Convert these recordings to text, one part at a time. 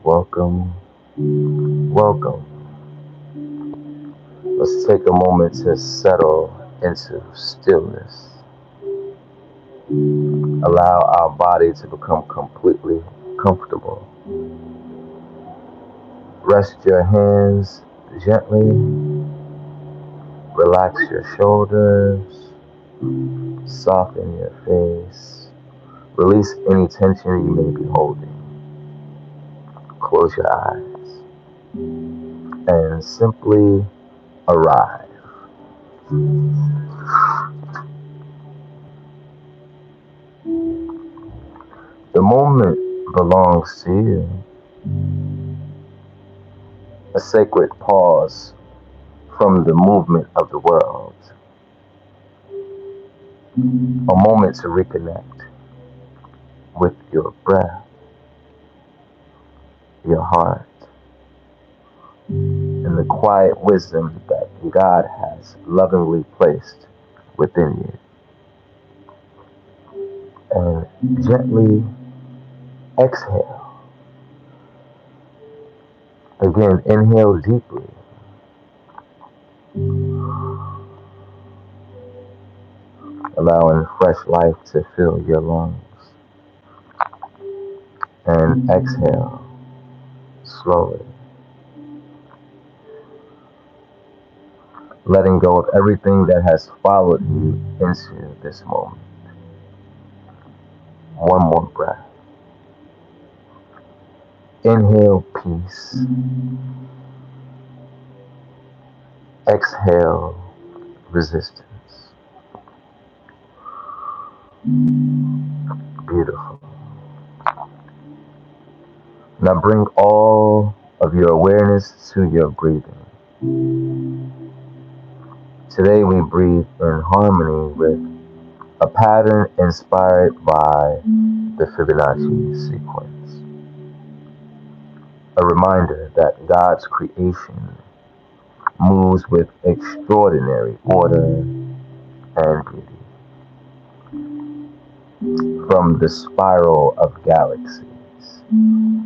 welcome, welcome. Let's take a moment to settle into stillness. Allow our body to become completely comfortable. Rest your hands gently, relax your shoulders, soften your face, release any tension you may be holding. Close your eyes and simply arrive. The moment belongs to you. A sacred pause from the movement of the world. A moment to reconnect with your breath, your heart, and the quiet wisdom that God has lovingly placed within you. And gently exhale. Again, inhale deeply. Allowing fresh life to fill your lungs. And exhale slowly. Letting go of everything that has followed you into this moment. One more breath. Inhale peace. Exhale resistance. Beautiful. Now bring all of your awareness to your breathing. Today we breathe in harmony with a pattern inspired by the Fibonacci sequence. A reminder that God's creation moves with extraordinary order and beauty. From the spiral of galaxies,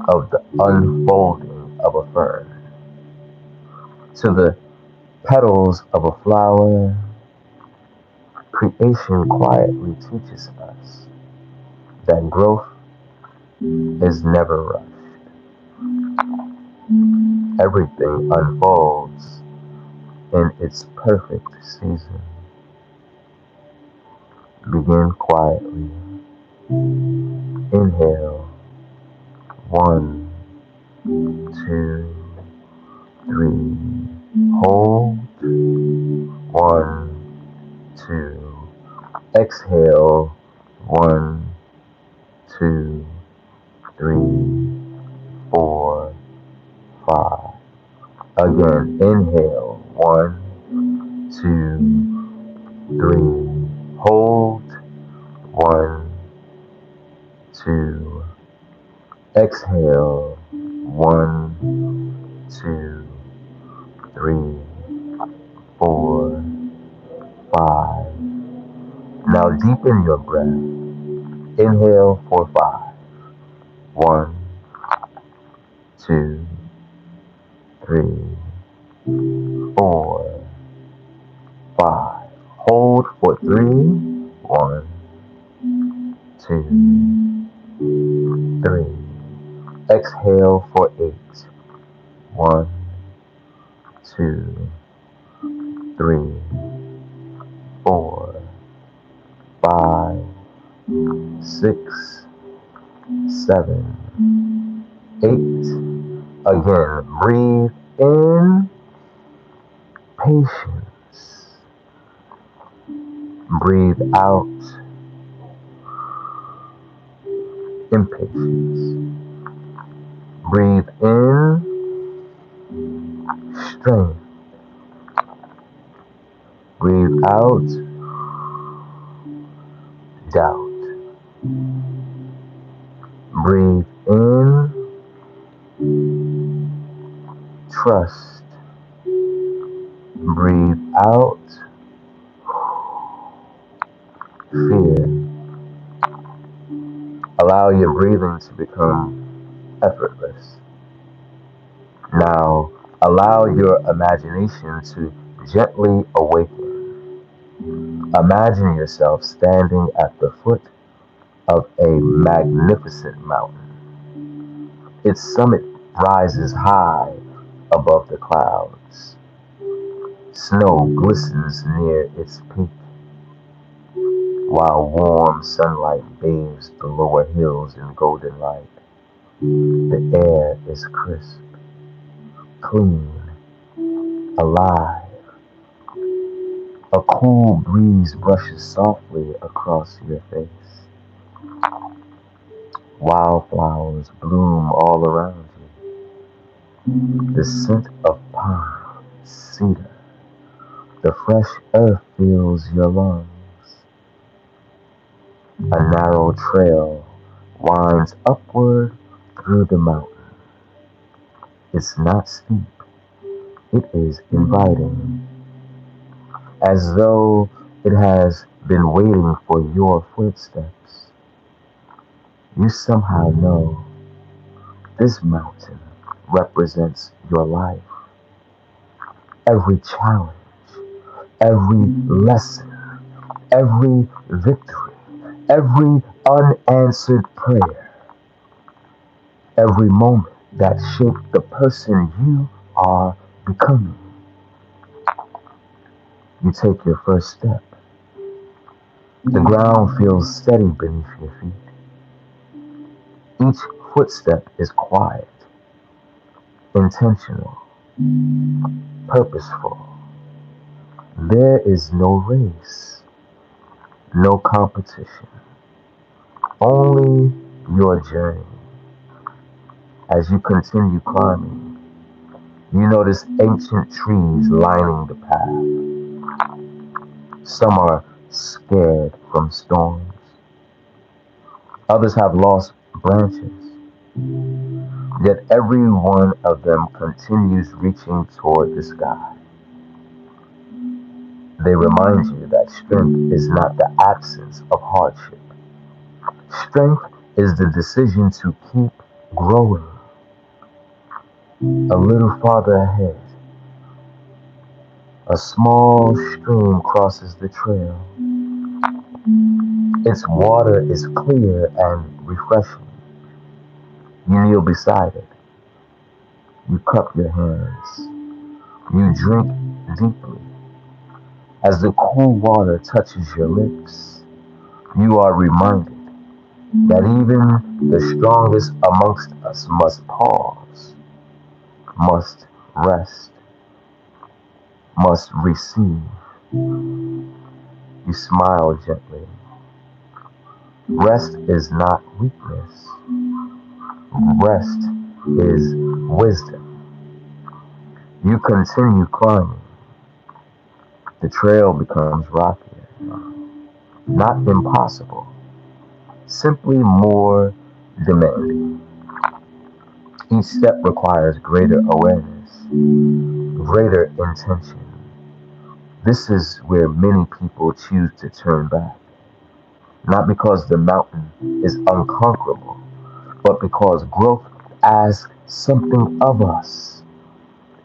of the unfolding of a fern, to the petals of a flower, creation quietly teaches us that growth is never rushed. Everything unfolds in its perfect season. Begin quietly. Inhale. 1, 2, 3. Hold. 1, 2. Exhale. 1, 2, 3, 4, 5. Again, inhale. 1, 2, 3. Hold. 1, 2. Exhale. 1, 2, 3, 4, 5. Now deepen your breath. Inhale for 5. 1, 2, 3, 4, 5. Hold for 3. 1, 2, 3. Exhale for 8. 1, 2, 3, 4, 5, 6, 7, 8. Again, breathe in patience. Breathe out impatience. Breathe in strength. Breathe out doubt. Breathe in trust. Breathe out fear. Allow your breathing to become effortless. Now, allow your imagination to gently awaken. Imagine yourself standing at the foot of a magnificent mountain. Its summit rises high above the clouds. Snow glistens near its peak, while warm sunlight bathes the lower hills in golden light. The air is crisp, clean, alive. A cool breeze brushes softly across your face. Wildflowers bloom all around you. The scent of pine, cedar, the fresh earth fills your lungs. A narrow trail winds upward through the mountain. It's not steep, it is inviting, as though it has been waiting for your footsteps. You somehow know this mountain represents your life. Every challenge, every lesson, every victory, every unanswered prayer, every moment that shaped the person you are becoming. You take your first step. The ground feels steady beneath your feet. Each footstep is quiet, intentional, purposeful. There is no race, no competition, only your journey. As you continue climbing, you notice ancient trees lining the path. Some are scared from storms, others have lost branches, yet every one of them continues reaching toward the sky. They remind you that strength is not the absence of hardship. Strength is the decision to keep growing. A little farther ahead, a small stream crosses the trail. Its water is clear and refreshing. You kneel beside it. You cup your hands. You drink deeply. As the cool water touches your lips, you are reminded that even the strongest amongst us must pause, must rest, must receive. You smile gently. Rest is not weakness. Rest is wisdom. You continue climbing. The trail becomes rockier. Not impossible, simply more demanding. Each step requires greater awareness, greater intention. This is where many people choose to turn back, not because the mountain is unconquerable, but because growth asks something of us.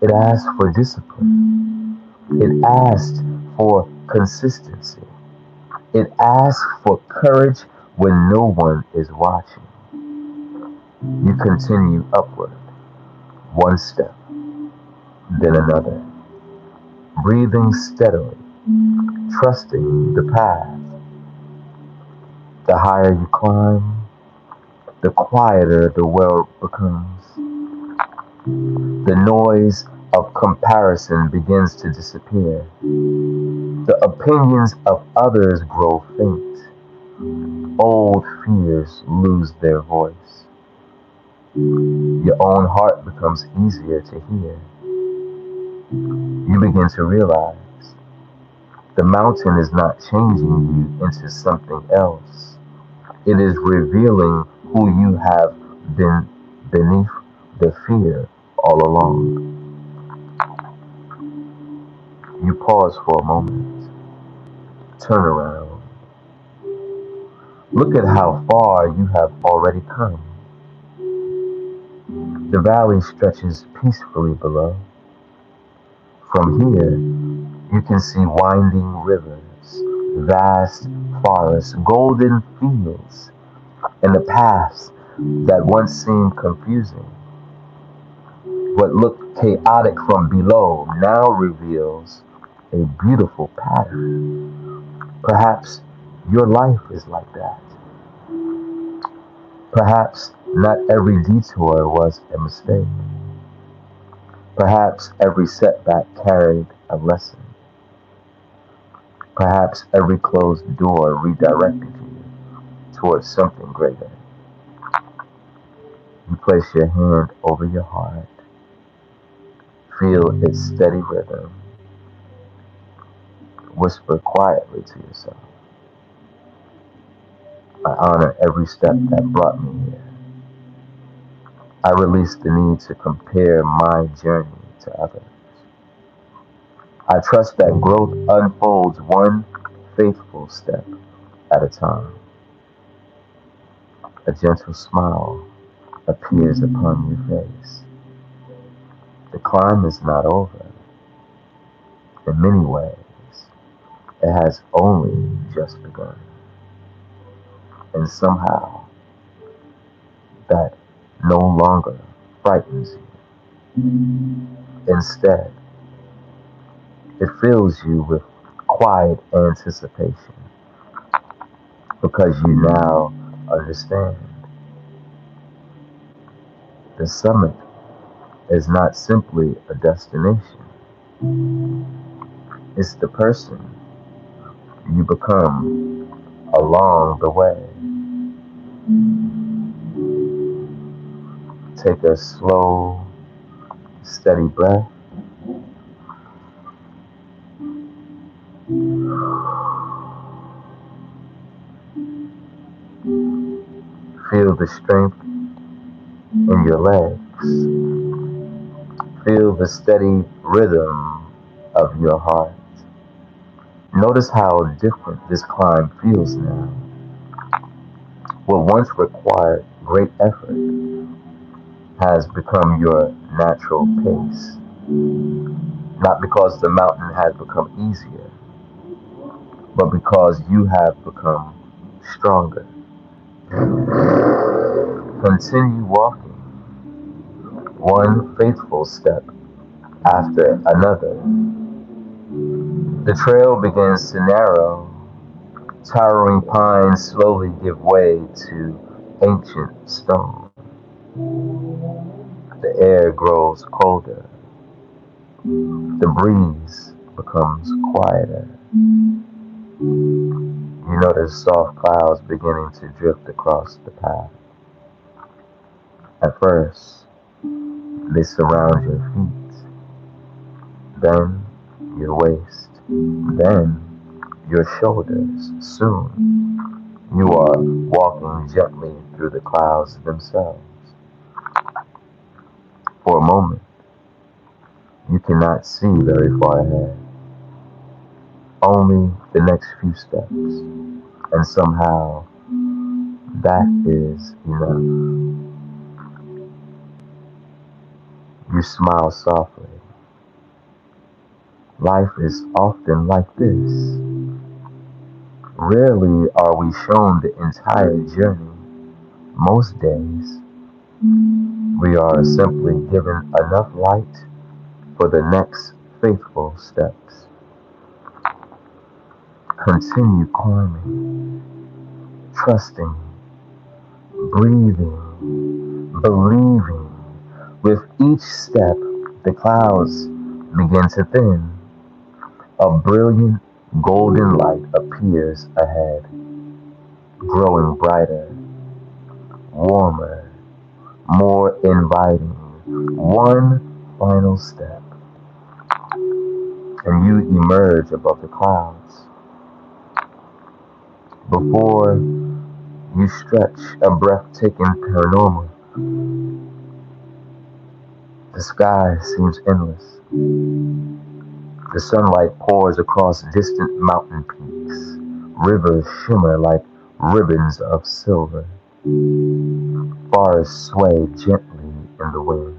It asks for discipline. It asks for consistency. It asks for courage when no one is watching. You continue upward, one step, then another, breathing steadily, trusting the path. The higher you climb, the quieter the world becomes. The noise of comparison begins to disappear. The opinions of others grow faint. Old fears lose their voice. Your own heart becomes easier to hear. You begin to realize the mountain is not changing you into something else. It is revealing who you have been beneath the fear all along. You pause for a moment, turn around, look at how far you have already come. The valley stretches peacefully below. From here, you can see winding rivers, vast forests, golden fields, and the paths that once seemed confusing. What looked chaotic from below now reveals a beautiful pattern. Perhaps your life is like that. Perhaps not every detour was a mistake. Perhaps every setback carried a lesson. Perhaps every closed door redirected you towards something greater. You place your hand over your heart, feel its steady rhythm, whisper quietly to yourself, I honor every step that brought me here. I release the need to compare my journey to others. I trust that growth unfolds one faithful step at a time. A gentle smile appears upon your face. The climb is not over. In many ways, it has only just begun. And somehow, that no longer frightens you. Instead, it fills you with quiet anticipation because you now understand the summit is not simply a destination, it's the person you become along the way. Take a slow, steady breath. Feel the strength in your legs. Feel the steady rhythm of your heart. Notice how different this climb feels now. What once required great effort has become your natural pace. Not because the mountain has become easier, but because you have become stronger. Continue walking, one faithful step after another. The trail begins to narrow. Towering pines slowly give way to ancient stone. The air grows colder. The breeze becomes quieter. You notice soft clouds beginning to drift across the path. At first, they surround your feet, then your waist, then your shoulders. Soon, you are walking gently through the clouds themselves. For a moment, you cannot see very far ahead, only the next few steps, and somehow that is enough. You smile softly. Life is often like this. Rarely are we shown the entire journey. Most days, we are simply given enough light for the next faithful steps. Continue climbing, trusting, breathing, believing. With each step, the clouds begin to thin. A brilliant golden light appears ahead, growing brighter, warmer, more inviting. One final step, and you emerge above the clouds. Before you stretch a breathtaking panorama, the sky seems endless. The sunlight pours across distant mountain peaks. Rivers shimmer like ribbons of silver. Forests sway gently in the wind.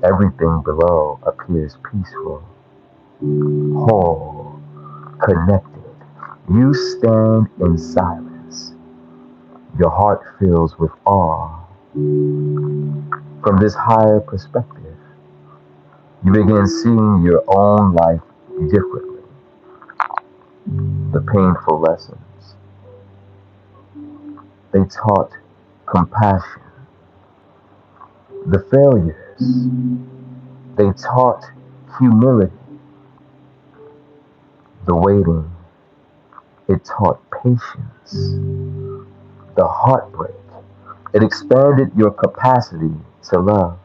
Everything below appears peaceful, whole, connected. You stand in silence. Your heart fills with awe. From this higher perspective, you begin seeing your own life differently. The painful lessons, they taught compassion. The failures, they taught humility. The waiting, it taught patience. The heartbreak, it expanded your capacity to love.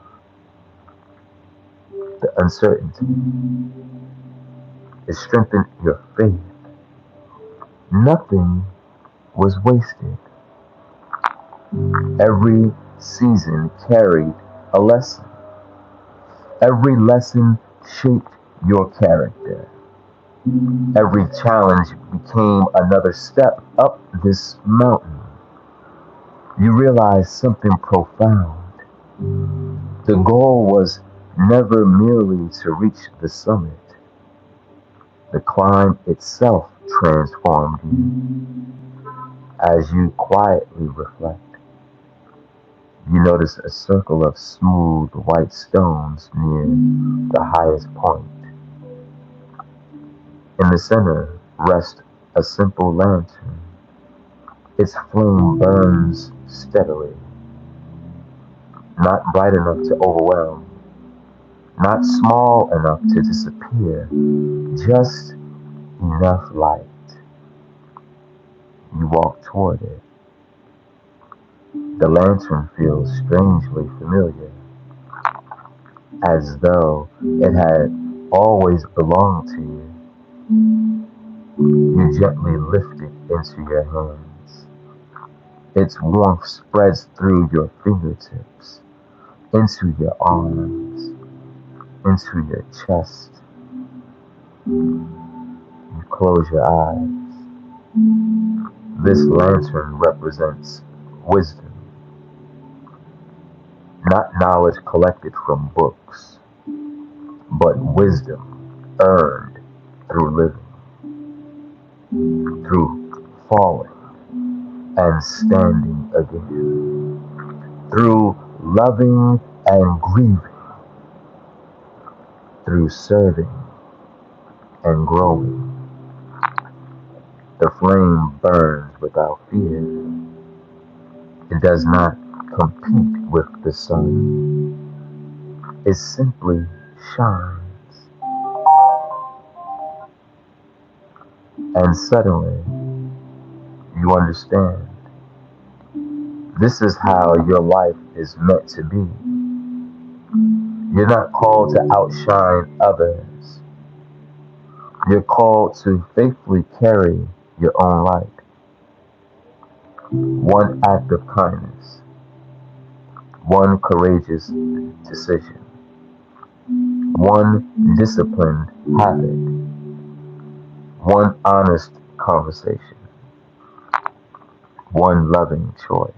The uncertainty, it strengthened your faith. Nothing was wasted. Every season carried a lesson. Every lesson shaped your character. Every challenge became another step up this mountain. You realized something profound. The goal was never merely to reach the summit. The climb itself transformed you. As you quietly reflect, you notice a circle of smooth white stones near the highest point. In the center rests a simple lantern. Its flame burns steadily, not bright enough to overwhelm, not small enough to disappear, just enough light. You walk toward it. The lantern feels strangely familiar, as though it had always belonged to you. You gently lift it into your hands. Its warmth spreads through your fingertips, into your arms, into your chest. You close your eyes. This lantern represents wisdom, not knowledge collected from books, but wisdom earned through living, through falling and standing again, through loving and grieving, through serving and growing. The flame burns without fear. It does not compete with the sun. It simply shines. And suddenly, you understand. This is how your life is meant to be. You're not called to outshine others. You're called to faithfully carry your own light. One act of kindness, one courageous decision, one disciplined habit, one honest conversation, one loving choice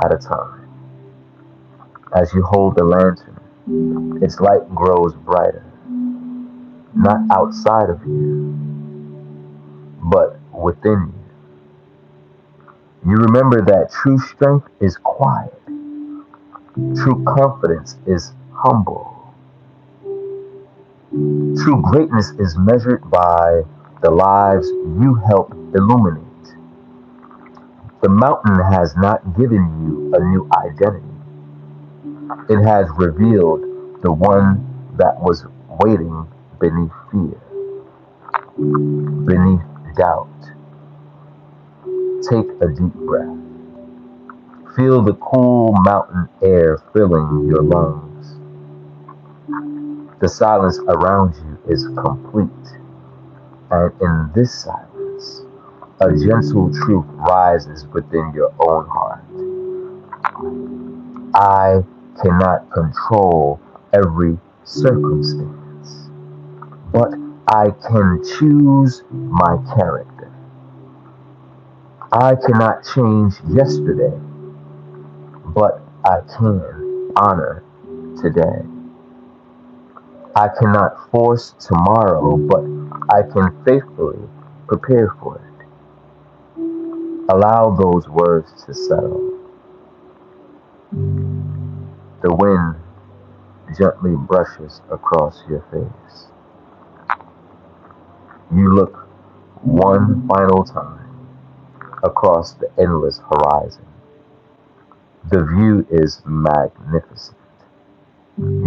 at a time. As you hold the lantern, its light grows brighter, not outside of you, but within you. You remember that true strength is quiet, true confidence is humble, true greatness is measured by the lives you help illuminate. The mountain has not given you a new identity. It has revealed the one that was waiting beneath fear, beneath doubt. Take a deep breath. Feel the cool mountain air filling your lungs. The silence around you is complete, and in this silence, a gentle truth rises within your own heart. I cannot control every circumstance, but I can choose my character. I cannot change yesterday, but I can honor today. I cannot force tomorrow, but I can faithfully prepare for it. Allow those words to settle. The wind gently brushes across your face. You look one final time across the endless horizon. The view is magnificent,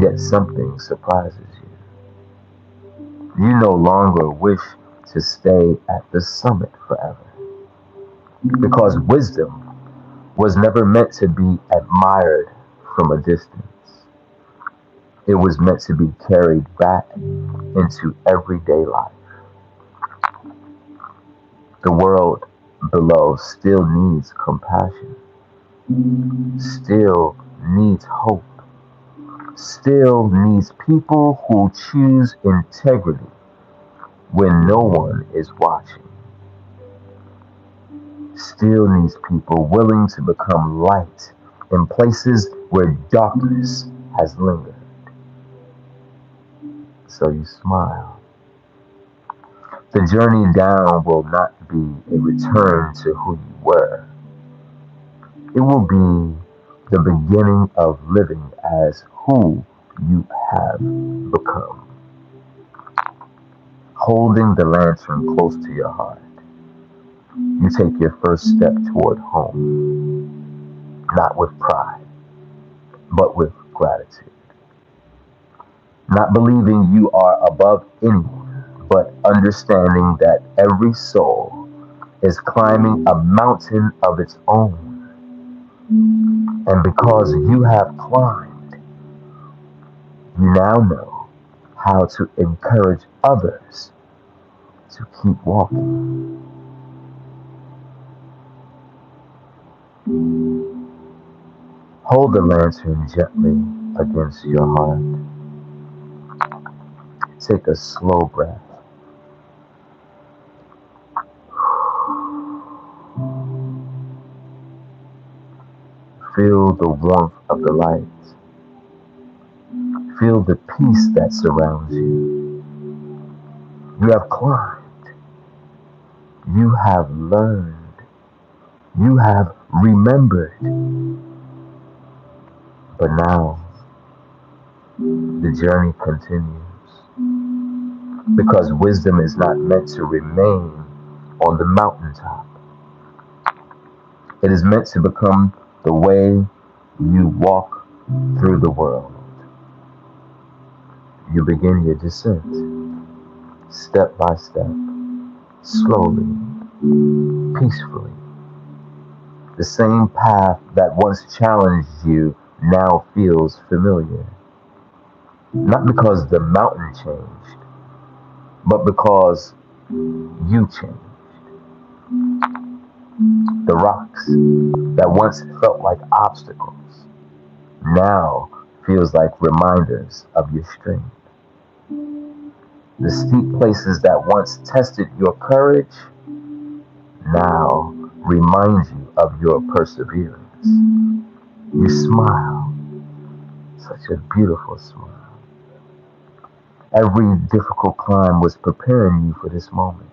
yet something surprises you. You no longer wish to stay at the summit forever, because wisdom was never meant to be admired from a distance. It was meant to be carried back into everyday life. The world below still needs compassion, still needs hope, still needs people who choose integrity when no one is watching, still needs people willing to become light in places where darkness has lingered. So you smile. The journey down will not be a return to who you were. It will be the beginning of living as who you have become. Holding the lantern close to your heart, you take your first step toward home, not with pride, but with gratitude. Not believing you are above anyone, but understanding that every soul is climbing a mountain of its own. And because you have climbed, you now know how to encourage others to keep walking. Hold the lantern gently against your heart. Take a slow breath. Feel the warmth of the light. Feel the peace that surrounds you. You have climbed. You have learned. You have remembered. But now, the journey continues. Because wisdom is not meant to remain on the mountaintop. It is meant to become the way you walk through the world. You begin your descent, step by step, slowly, peacefully. The same path that once challenged you now feels familiar. Not because the mountain changed, but because you changed. The rocks that once felt like obstacles now feels like reminders of your strength. The steep places that once tested your courage now remind you of your perseverance. You smile, such a beautiful smile. Every difficult climb was preparing you for this moment.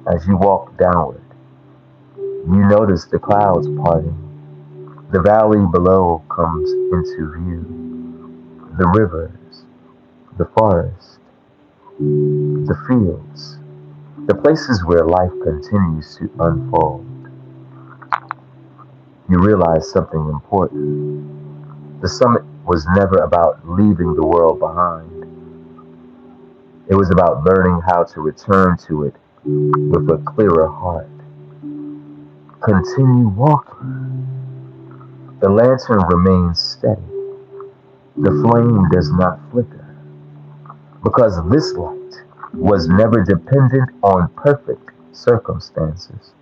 As you walk downward, you notice the clouds parting. The valley below comes into view. The rivers, the forest, the fields, the places where life continues to unfold. You realize something important. The summit was never about leaving the world behind. It was about learning how to return to it with a clearer heart. Continue walking. The lantern remains steady. The flame does not flicker. Because this light was never dependent on perfect circumstances.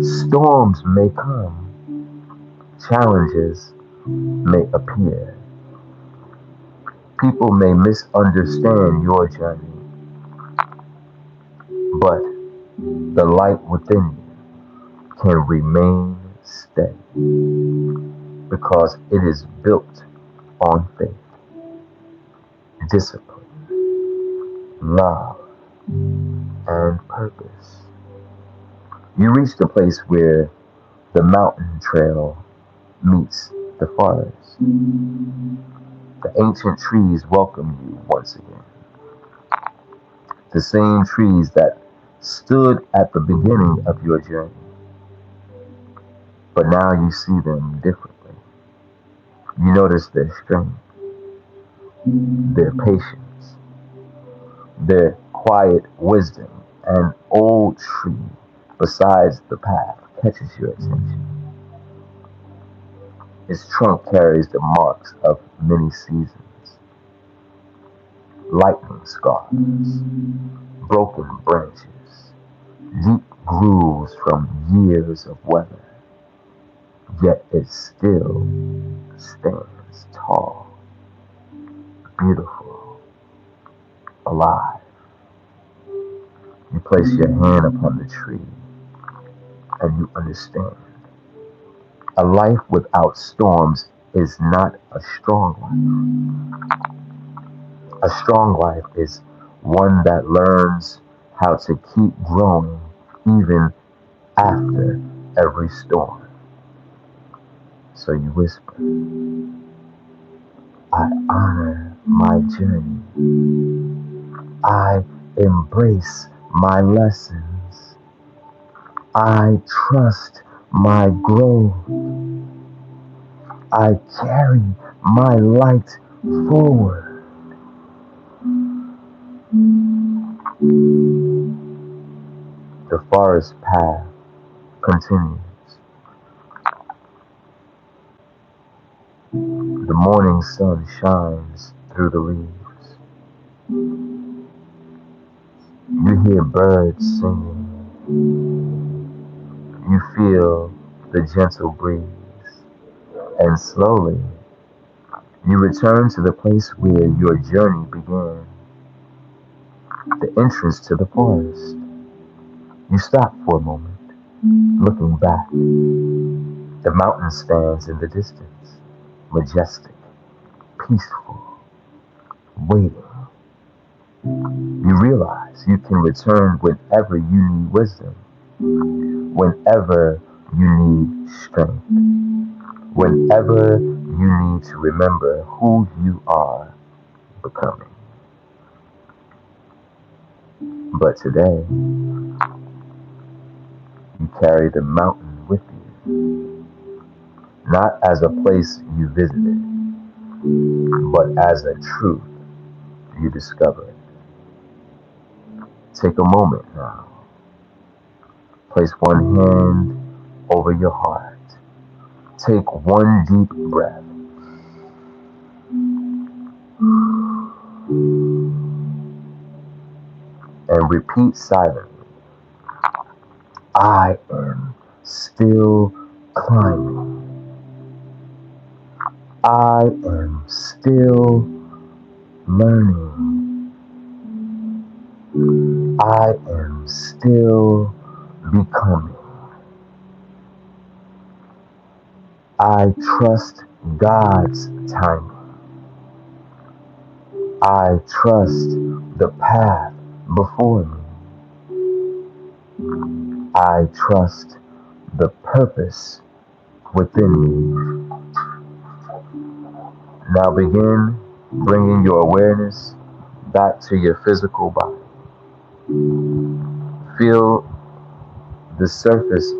Storms may come, challenges may appear. People may misunderstand your journey, but the light within you can remain stay because it is built on faith, discipline, love, and purpose. You reach the place where the mountain trail meets the forest. The ancient trees welcome you once again. The same trees that stood at the beginning of your journey, but now you see them differently. You notice their strength, their patience, their quiet wisdom. An old tree besides the path catches your attention. Its trunk carries the marks of many seasons, lightning scars, broken branches, deep grooves from years of weather, yet it still stands tall, beautiful, alive. You place your hand upon the tree and you understand. A life without storms is not a strong life. A strong life is one that learns how to keep growing even after every storm. So you whisper, I honor my journey. I embrace my lessons. I trust my growth. I carry my light forward. The forest path continues. The morning sun shines through the leaves. You hear birds singing. You feel the gentle breeze. And slowly, you return to the place where your journey began, the entrance to the forest. You stop for a moment, looking back. The mountain stands in the distance, majestic, peaceful, waiting. You realize you can return whenever you need wisdom, whenever you need strength, whenever you need to remember who you are becoming. But today, you carry the mountain with you, not as a place you visited, but as a truth you discovered. Take a moment now. Place one hand over your heart. Take one deep breath. And repeat silently. I am still climbing. I am still learning. I am still becoming. I trust God's timing. I trust the path before me. I trust the purpose within me. Now begin bringing your awareness back to your physical body. Feel the surface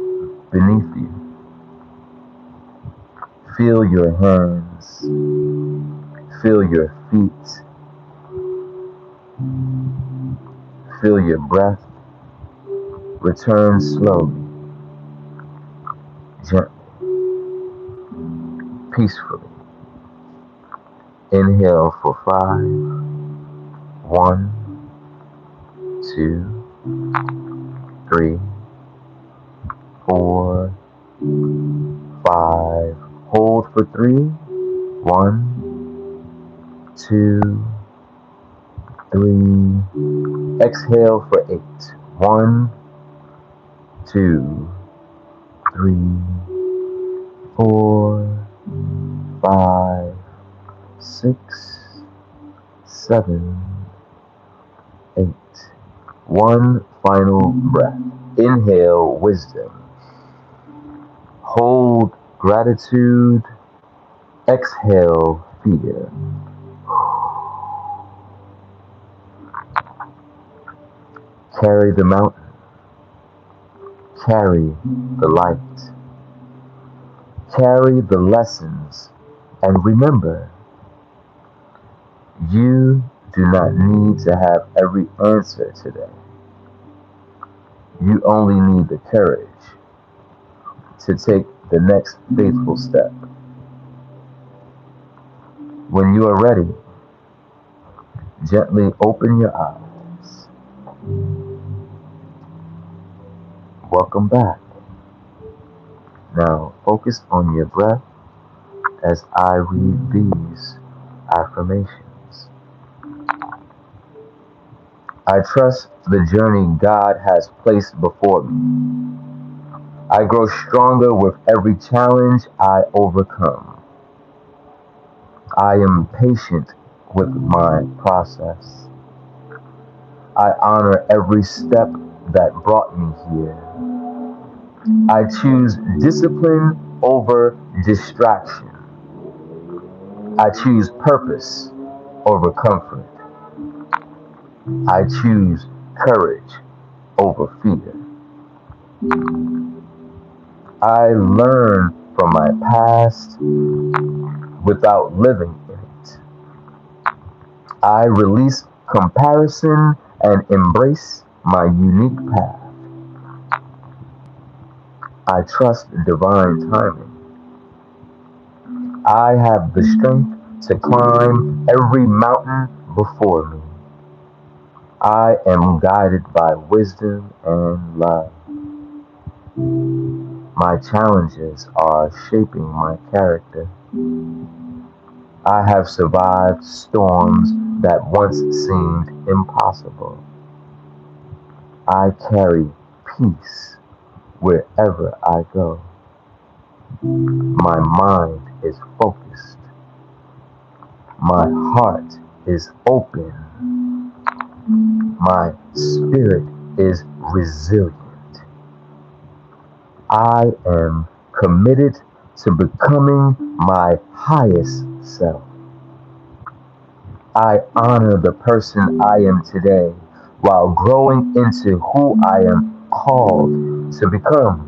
beneath you. Feel your hands. Feel your feet. Feel your breath. Return slowly, gently, peacefully. Inhale for 5. 1, 2, 3, 4, 5. Hold for 3. 1, 2, 3. Exhale for 8. 1, 2, 3, 4, 5, 6, 7, 8. One final breath. Inhale wisdom. Hold gratitude. Exhale fear. Carry the mountain. Carry the light. Carry the lessons. And remember, you do not need to have every answer today. You only need the courage to take the next faithful step. When you are ready, gently open your eyes. Welcome back. Now focus on your breath as I read these affirmations. I trust the journey God has placed before me. I grow stronger with every challenge I overcome. I am patient with my process. I honor every step that brought me here. I choose discipline over distraction. I choose purpose over comfort. I choose courage over fear. I learn from my past without living in it. I release comparison and embrace my unique path. I trust divine timing. I have the strength to climb every mountain before me. I am guided by wisdom and love. My challenges are shaping my character. I have survived storms that once seemed impossible. I carry peace wherever I go. My mind is focused. My heart is open. My spirit is resilient. I am committed to becoming my highest self. I honor the person I am today while growing into who I am called to become.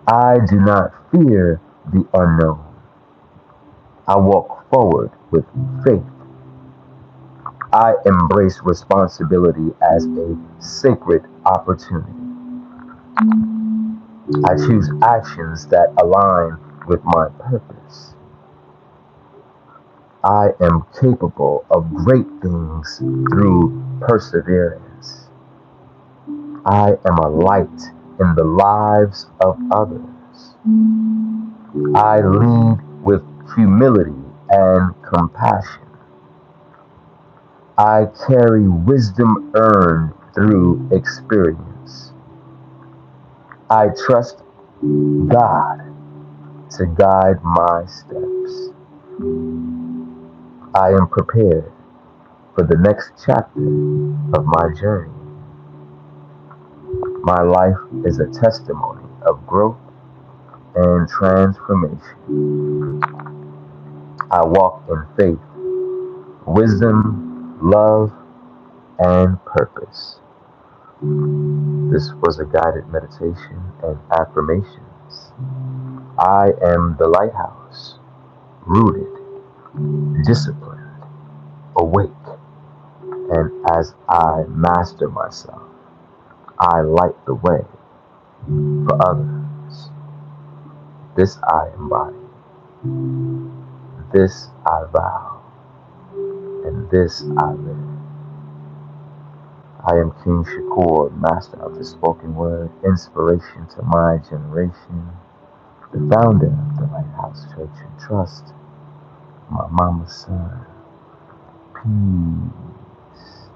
I do not fear the unknown. I walk forward with faith. I embrace responsibility as a sacred opportunity. I choose actions that align with my purpose. I am capable of great things through perseverance. I am a light in the lives of others. I lead with humility and compassion. I carry wisdom earned through experience. I trust God to guide my steps. I am prepared for the next chapter of my journey. My life is a testimony of growth and transformation. I walk in faith, wisdom, love, and purpose. This was a guided meditation and affirmations. I am the lighthouse, rooted, disciplined, awake, and as I master myself, I light the way for others. This I embody, this I vow, and this I live. I am King Shakur, master of the spoken word, inspiration to my generation, the founder of the Lighthouse Church and Trust, my mama's son. Peace.